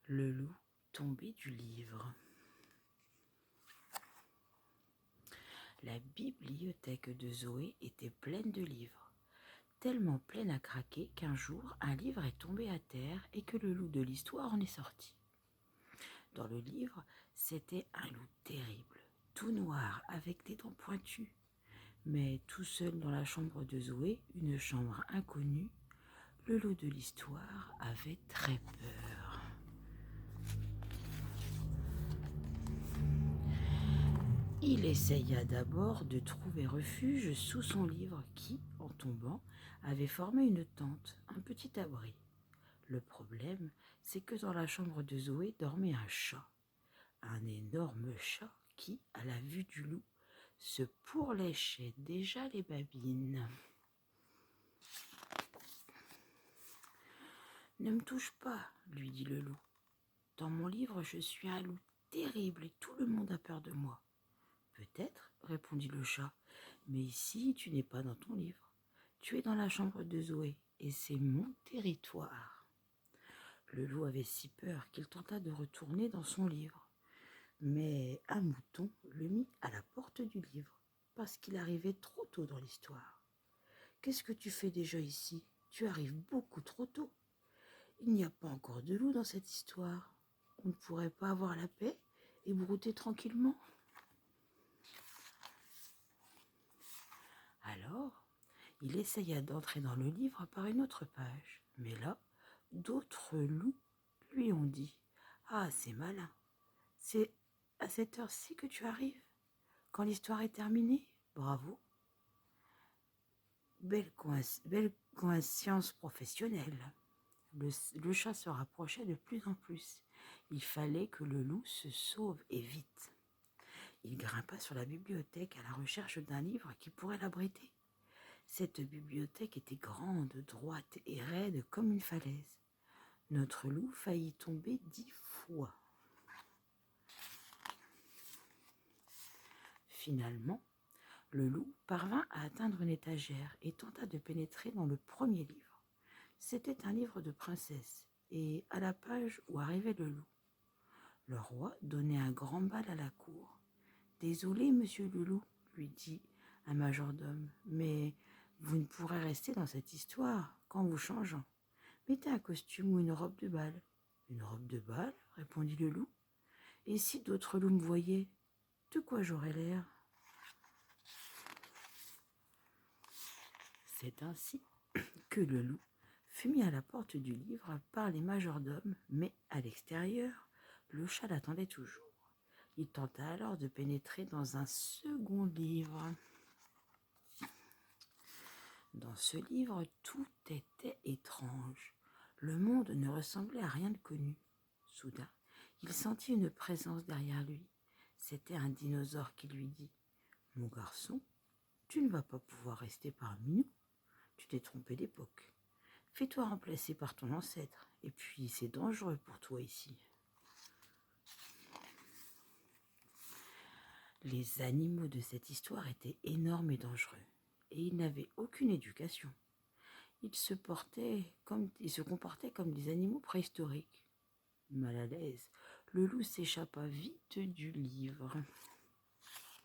Le loup tombé du livre. La bibliothèque de Zoé était pleine de livres, tellement pleine à craquer qu'un jour un livre est tombé à terre et que le loup de l'histoire en est sorti. Dans le livre, c'était un loup terrible, tout noir avec des dents pointues. Mais tout seul dans la chambre de Zoé, une chambre inconnue, le loup de l'histoire avait très peur. Il essaya d'abord de trouver refuge sous son livre qui, en tombant, avait formé une tente, un petit abri. Le problème, c'est que dans la chambre de Zoé dormait un énorme chat qui, à la vue du loup, se pourléchait déjà les babines. « Ne me touche pas, lui dit le loup. Dans mon livre, je suis un loup terrible et tout le monde a peur de moi. Peut-être, répondit le chat, mais ici tu n'es pas dans ton livre. Tu es dans la chambre de Zoé et c'est mon territoire. Le loup avait si peur qu'il tenta de retourner dans son livre. Mais un mouton le mit à la porte du livre parce qu'il arrivait trop tôt dans l'histoire. Qu'est-ce que tu fais déjà ici? Tu arrives beaucoup trop tôt. Il n'y a pas encore de loup dans cette histoire. On ne pourrait pas avoir la paix et brouter tranquillement. Alors, il essaya d'entrer dans le livre par une autre page. Mais là, d'autres loups lui ont dit « Ah, c'est malin. C'est à cette heure-ci que tu arrives, quand l'histoire est terminée. Bravo. Belle conscience professionnelle. » Le chat se rapprochait de plus en plus. Il fallait que le loup se sauve et vite. Il grimpa sur la bibliothèque à la recherche d'un livre qui pourrait l'abriter. Cette bibliothèque était grande, droite et raide comme une falaise. Notre loup faillit tomber 10 fois. Finalement, le loup parvint à atteindre une étagère et tenta de pénétrer dans le premier livre. C'était un livre de princesse, et à la page où arrivait le loup, le roi donnait un grand bal à la cour. « Désolé, monsieur le loup, lui dit un majordome, mais vous ne pourrez rester dans cette histoire qu'en vous changeant. Mettez un costume ou une robe de bal. »« Une robe de bal ?» répondit le loup. « Et si d'autres loups me voyaient, de quoi j'aurais l'air ?» C'est ainsi que le loup fut mis à la porte du livre par les majordomes, mais à l'extérieur, le chat l'attendait toujours. Il tenta alors de pénétrer dans un second livre. Dans ce livre, tout était étrange. Le monde ne ressemblait à rien de connu. Soudain, il sentit une présence derrière lui. C'était un dinosaure qui lui dit « Mon garçon, tu ne vas pas pouvoir rester parmi nous. Tu t'es trompé d'époque. Fais-toi remplacer par ton ancêtre, et puis c'est dangereux pour toi ici. » Les animaux de cette histoire étaient énormes et dangereux, et ils n'avaient aucune éducation. Ils se comportaient comme des animaux préhistoriques. Mal à l'aise, le loup s'échappa vite du livre.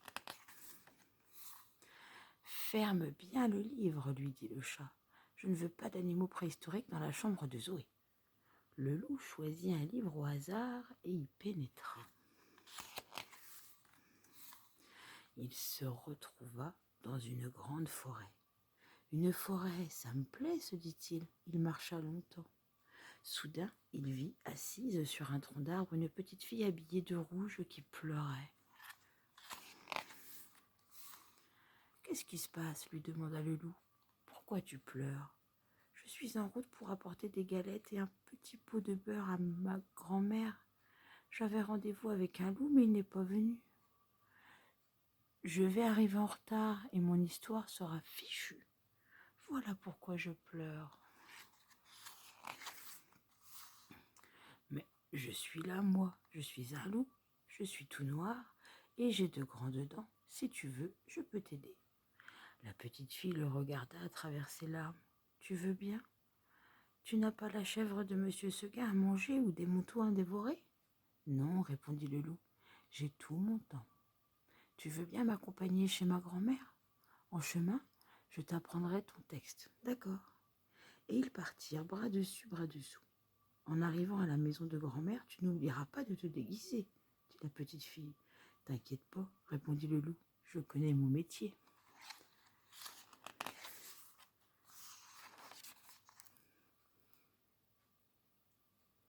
« Ferme bien le livre, lui dit le chat. Je ne veux pas d'animaux préhistoriques dans la chambre de Zoé. » Le loup choisit un livre au hasard et y pénétra. Il se retrouva dans une grande forêt. « Une forêt, ça me plaît, se dit-il. » Il marcha longtemps. Soudain, il vit, assise sur un tronc d'arbre, une petite fille habillée de rouge qui pleurait. « Qu'est-ce qui se passe ?» lui demanda le loup. « Pourquoi tu pleures ? » « Je suis en route pour apporter des galettes et un petit pot de beurre à ma grand-mère. J'avais rendez-vous avec un loup, mais il n'est pas venu. Je vais arriver en retard et mon histoire sera fichue. Voilà pourquoi je pleure. » « Mais je suis là, moi, je suis un loup, je suis tout noir et j'ai de grandes dents. Si tu veux, je peux t'aider. » La petite fille le regarda à travers ses larmes. « Tu veux bien ? Tu n'as pas la chèvre de monsieur Seguin à manger ou des moutons à dévorer? Non, répondit le loup, j'ai tout mon temps. Tu veux bien m'accompagner chez ma grand-mère? En chemin, je t'apprendrai ton texte. D'accord. Et ils partirent bras dessus, bras dessous. En arrivant à la maison de grand-mère, tu n'oublieras pas de te déguiser, dit la petite fille. T'inquiète pas, répondit le loup, je connais mon métier.